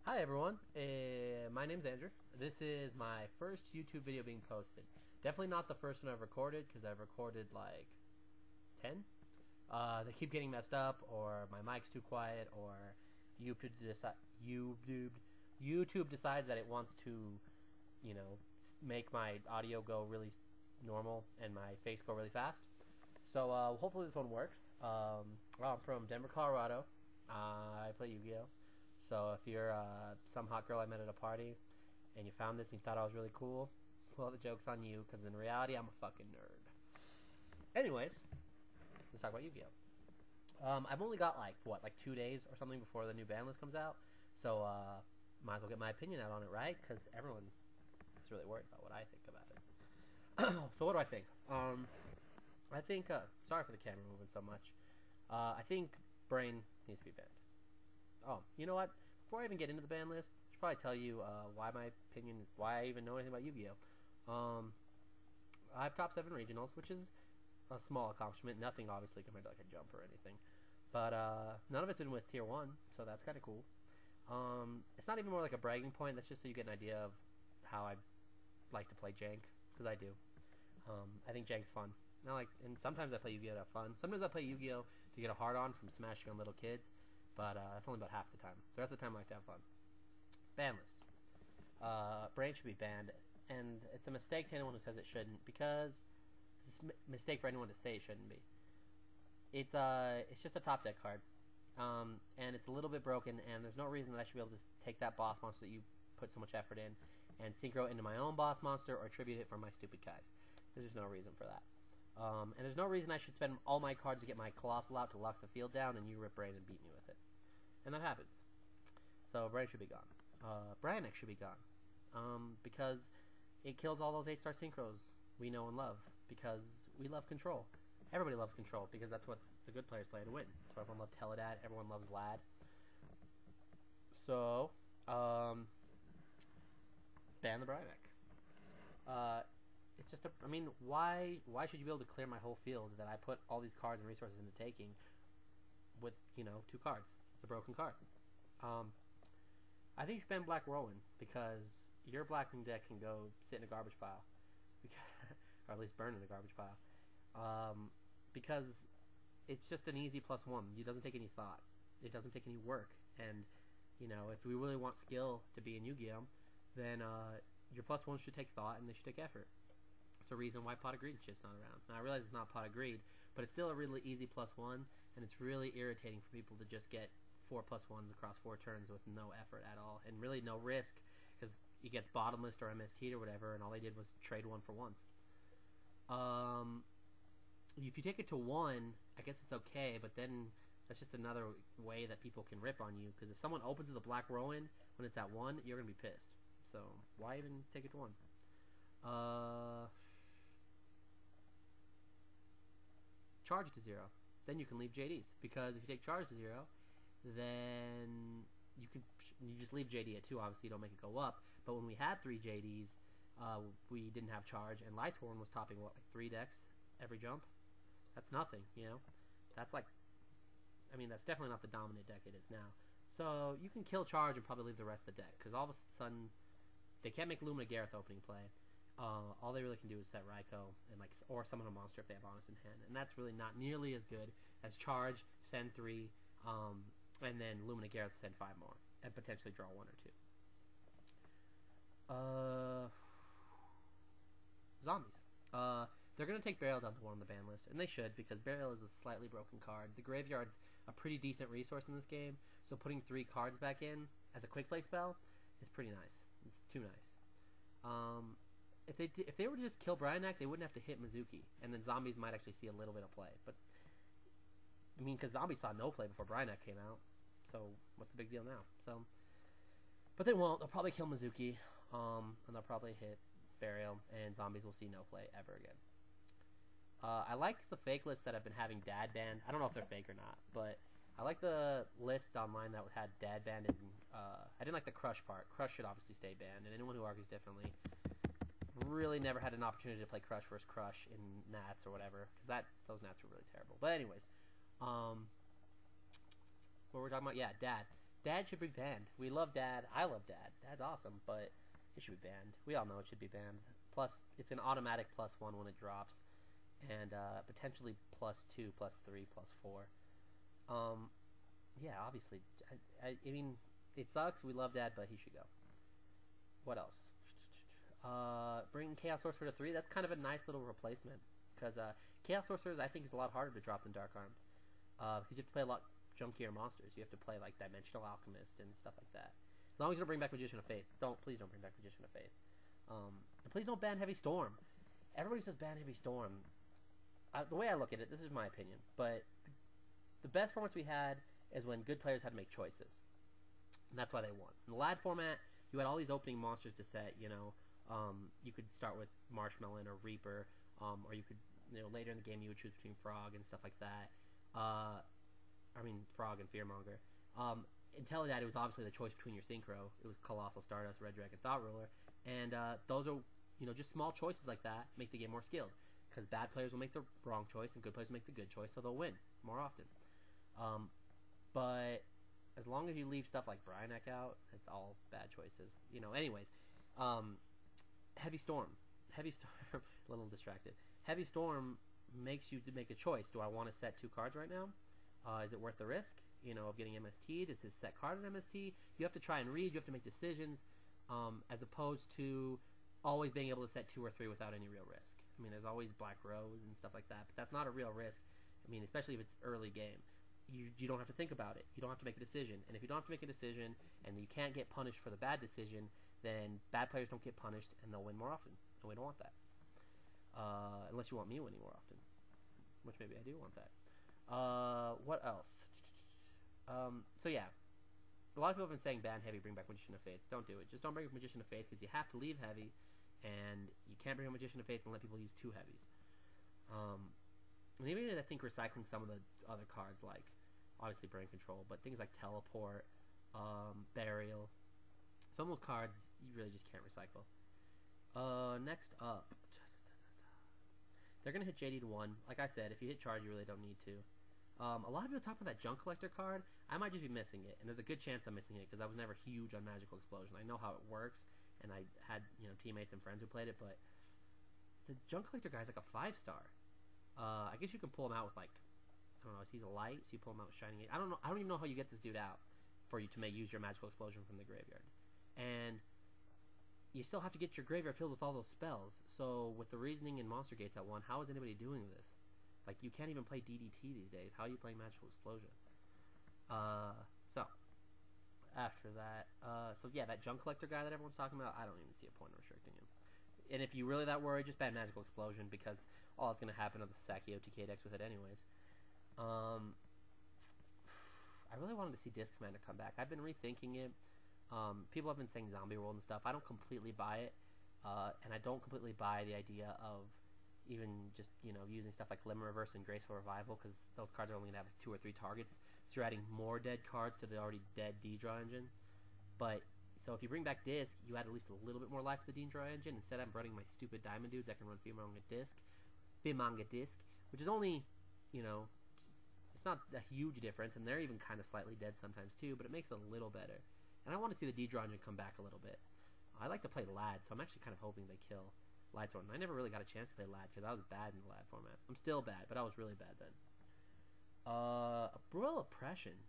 Hi everyone, my name's Andrew. This is my first YouTube video being posted. Definitely not the first one I've recorded, because I've recorded like 10. They keep getting messed up, or my mic's too quiet, or YouTube decides that it wants to, make my audio go really normal and my face go really fast. So hopefully this one works. I'm from Denver, Colorado. I play Yu-Gi-Oh! So if you're some hot girl I met at a party and you found this and you thought I was really cool, well, the joke's on you, because in reality, I'm a fucking nerd. Anyways, let's talk about Yu-Gi-Oh! I've only got like 2 days or something before the new ban list comes out, so might as well get my opinion out on it, right? Because everyone is really worried about what I think about it. So what do I think? I think, sorry for the camera moving so much. I think Brain needs to be banned. Oh, you know what? Before I even get into the ban list, I should probably tell you why I even know anything about Yu-Gi-Oh! I have top 7 regionals, which is a small accomplishment. Nothing, obviously, compared to like a jump or anything. But none of it's been with Tier 1, so that's kind of cool. It's not even more like a bragging point. That's just so you get an idea of how I like to play Jank, because I do. I think Jank's fun. And sometimes I play Yu-Gi-Oh! To have fun. Sometimes I play Yu-Gi-Oh! To get a hard-on from smashing on little kids. But that's only about half the time. The rest of the time I like to have fun. Ban list. Brain should be banned. And it's a mistake to anyone who says it shouldn't, because it's a mistake for anyone to say it shouldn't be. It's just a top deck card. And it's a little bit broken, and there's no reason that I should be able to just take that boss monster that you put so much effort in and synchro it into my own boss monster or tribute it for my stupid Kais. There's just no reason for that. And there's no reason I should spend all my cards to get my Colossal out to lock the field down, and you rip Brain and beat me with it. And that happens. So Brain should be gone. Brainiac should be gone. Because it kills all those 8-star synchros we know and love. Because we love control. Everybody loves control, because that's what the good players play to win. So everyone loves Teledad, everyone loves Lad. So, ban the Brainiac. It's just why should you be able to clear my whole field that I put all these cards and resources into taking with, 2 cards? It's a broken card. I think you should ban Black Rowan, because your Blackwing deck can go sit in a garbage pile. Or at least burn in a garbage pile. Because it's just an easy +1. It doesn't take any thought. It doesn't take any work. And, if we really want skill to be in Yu-Gi-Oh!, then your +1s should take thought and they should take effort. It's a reason why Pot of Greed shit's not around. Now, I realize it's not Pot of Greed, but it's still a really easy +1, and it's really irritating for people to just get 4 +1s across 4 turns with no effort at all, and really no risk, because he gets bottomless or MST'd or whatever, and all they did was trade 1 for 1s. If you take it to 1, I guess it's okay, but then that's just another way that people can rip on you, because if someone opens with a Black Rowan when it's at 1, you're going to be pissed. So, why even take it to 1? Charge to 0. Then you can leave JDs, because if you take charge to 0, then you just leave JD at 2. Obviously, you don't make it go up. But when we had 3 JDs, we didn't have charge, and Lightsworn was topping what, like 3 decks every jump. That's nothing, That's like, that's definitely not the dominant deck it is now. So you can kill charge and probably leave the rest of the deck, because all of a sudden they can't make Lumina Gareth opening play. All they really can do is set Raikou and or summon a monster if they have Honest in hand, and that's really not nearly as good as charge, send 3, and then Lumina Gareth send 5 more, and potentially draw 1 or 2. Zombies. They're gonna take Burial down to 1 on the ban list, and they should, because Burial is a slightly broken card. The Graveyard's a pretty decent resource in this game, so putting 3 cards back in as a quick play spell is pretty nice. It's too nice. If they were to just kill Brainiac, they wouldn't have to hit Mizuki, and then Zombies might actually see a little bit of play. But because Zombies saw no play before Brainiac came out, so what's the big deal now? So, but they won't. They'll probably kill Mizuki, and they'll probably hit Burial, and Zombies will see no play ever again. I like the fake lists that have been having Dad banned. I don't know if they're fake or not, but I like the list online that had Dad banned, and I didn't like the Crush part. Crush should obviously stay banned, and anyone who argues differently really never had an opportunity to play Crush versus Crush in Nats or whatever, because those Nats were really terrible. But anyways, what were we talking about? Yeah, Dad. Dad should be banned. We love Dad. I love Dad. Dad's awesome, but it should be banned. We all know it should be banned. Plus, it's an automatic +1 when it drops, and potentially +2, +3, +4. Yeah, obviously. I mean, it sucks. We love Dad, but he should go. What else? Bring Chaos Sorcerer to 3. That's kind of a nice little replacement, because Chaos Sorcerers I think is a lot harder to drop than Dark Armed, because you have to play a lot junkier monsters. You have to play like Dimensional Alchemist and stuff like that. As long as you don't bring back Magician of Faith. Please don't bring back Magician of Faith. And please don't ban Heavy Storm. Everybody says ban Heavy Storm. The way I look at it, this is my opinion, but the best formats we had is when good players had to make choices. And that's why they won. In the Lad format, you had all these opening monsters to set, you know. You could start with Marshmallow or Reaper, or you could, you know, later in the game you would choose between Frog and stuff like that. Frog and Fearmonger. In Teledad, it was obviously the choice between your Synchro. It was Colossal Stardust, Red Dragon, Thought Ruler. And those are, you know, just small choices like that make the game more skilled. Because bad players will make the wrong choice and good players will make the good choice, so they'll win more often. But as long as you leave stuff like Bryanek out, it's all bad choices. You know, anyways. Heavy Storm. A little distracted. Heavy Storm makes you make a choice. Do I want to set 2 cards right now? Is it worth the risk, you know, of getting MST? Does his set card an MST? You have to try and read. You have to make decisions, as opposed to always being able to set 2 or 3 without any real risk. I mean, there's always Black Rose and stuff like that, but that's not a real risk. I mean, especially if it's early game. You don't have to think about it. You don't have to make a decision. And if you don't have to make a decision and you can't get punished for the bad decision, then bad players don't get punished and they'll win more often. And we don't want that. Unless you want me winning more often. Which maybe I do want that. What else? So yeah. A lot of people have been saying ban Heavy, bring back Magician of Faith. Don't do it. Just don't bring back Magician of Faith because you have to leave Heavy. And you can't bring a Magician of Faith and let people use 2 Heavies. And even I think recycling some of the other cards, like obviously Brain Control, but things like Teleport, Burial, some of those cards you really just can't recycle. Next up, they're gonna hit JD to 1. Like I said, if you hit charge, you really don't need to. A lot of people talk about that Junk Collector card. I might just be missing it, and there's a good chance I'm missing it because I was never huge on Magical Explosion. I know how it works, and I had, you know, teammates and friends who played it, but the Junk Collector guy is like a 5-star. I guess you can pull him out with, like, I don't know, he's a light, so you pull him out with Shining 8. I don't know. I don't even know how you get this dude out for you to use your Magical Explosion from the graveyard. And you still have to get your graveyard filled with all those spells. So with the reasoning in Monster Gates at 1, how is anybody doing this? Like, you can't even play DDT these days. How are you playing Magical Explosion? So after that, yeah, that Junk Collector guy that everyone's talking about, I don't even see a point in restricting him. And if you're really that worried, just ban Magical Explosion, because all that's going to happen is the Sakio TK decks with it anyways. I really wanted to see Disc Commander come back. I've been rethinking it. People have been saying Zombie World and stuff. I don't completely buy it. And I don't completely buy the idea of even just, you know, using stuff like Limit Reverse and Graceful Revival, because those cards are only going to have 2 or 3 targets. So you're adding more dead cards to the already dead D-Draw engine. But, so if you bring back Disc, you add at least a little bit more life to the D-Draw engine. Instead, I'm running my stupid Diamond dudes that can run Fimanga Disc, which is only, you know, it's not a huge difference, and they're even kind of slightly dead sometimes too, but it makes it a little better. And I want to see the D-Draw engine come back a little bit. I like to play Lad, so I'm actually kind of hoping they kill Lightsworn. I never really got a chance to play Lad because I was bad in the Lad format. I'm still bad, but I was really bad then. Royal Oppression.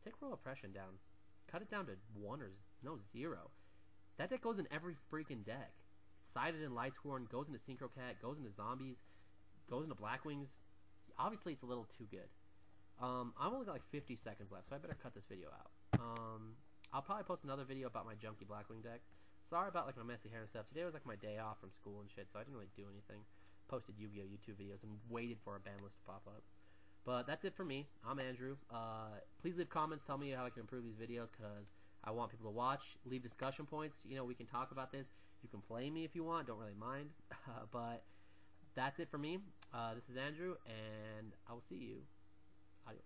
Take Royal Oppression down. Cut it down to 1 or 0. That deck goes in every freaking deck. It's sided in Lightsworn, goes into Synchro Cat, goes into Zombies, goes into Blackwings. Obviously, it's a little too good. I've only got like 50 seconds left, so I better cut this video out. I'll probably post another video about my junky Blackwing deck. Sorry about like my messy hair and stuff. Today was like my day off from school and shit, so I didn't really do anything. Posted Yu-Gi-Oh! YouTube videos and waited for a ban list to pop up. But that's it for me. I'm Andrew. Please leave comments. Tell me how I can improve these videos, because I want people to watch. Leave discussion points. You know, we can talk about this. You can flame me if you want. Don't really mind. But that's it for me. This is Andrew, and I will see you. Adios.